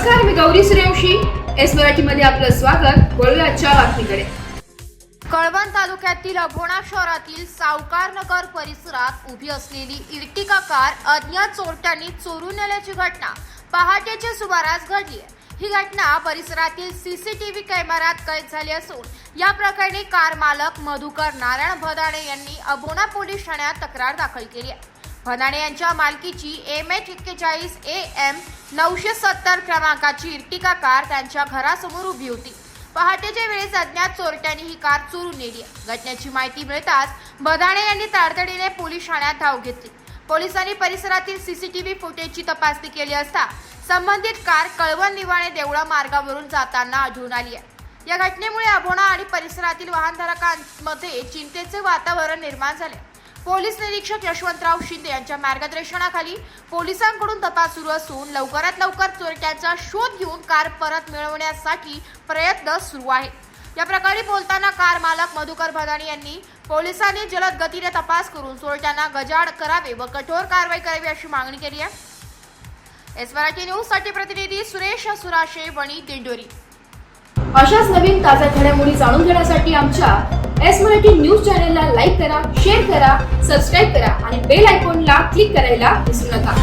नमस्कार, मी गौरी सूर्यवंशी. एस मराठीमध्ये आपलं स्वागत. वळूया आजच्या बातमीकडे. कळवण तालुक्यातील अभोणा शहरातील सावकार नगर परिसरात उभी असलेली इर्टिका कार अज्ञात चोरट्यांनी चोरून नेल्याची घटना पहाटेच्या सुमारास घडली आहे. ही घटना परिसरातील सीसीटीव्ही कॅमेऱ्यात कैद झाली असून या प्रकरणी कार मालक मधुकर नारायण भदाणे यांनी अभोणा पोलीस ठाण्यात तक्रार दाखल केली आहे. भदाणे यांच्या मालकीची MH41 AM 970 क्रमांकाची इर्टिका कार त्यांच्या घरासमोर उभी होती. पहाटेच्या वेळेस अज्ञात चोरट्यांनी ही कार चोरून नेली. घटनेची माहिती मिळताच भदाणे यांनी तातडीने पोलीस ठाण्यात धाव घेतली. पोलिसांनी परिसरातील सीसीटीव्ही फुटेजची तपासणी केली असता संबंधित कार कळवण निवाणे देवळा मार्गावरून जाताना आढळून आली आहे. या घटनेमुळे अभोणा आणि परिसरातील वाहनधारकांमध्ये चिंतेचे वातावरण निर्माण झाले. पोलीस निरीक्षक यशवंतराव शिंदे यांच्या मार्गदर्शनाखाली पोलिसांकडून तपास सुरू असून लवकरात लवकर चोरट्याचा शोध घेऊन कार परत मिळवण्यासाठी प्रयत्न सुरू आहे. या प्रकरणी बोलताना कार मालक मधुकर भदाणे यांनी पोलिसांनी जलद गतीने तपास करून चोरट्यांना गजाआड करावे व कठोर कारवाई करावी अशी मागणी केली आहे. एस मराठी न्यूज साठी प्रतिनिधी सुरेश सुराशे, वणी, दिंडोरी. अशाच नवीन ताज्या घडामोडी जाणून घेण्यासाठी आमच्या एस मराठी न्यूज चॅनलला लाईक करा, शेअर करा, सबस्क्राईब करा आणि बेल आयकॉनला क्लिक करायला विसरू नका.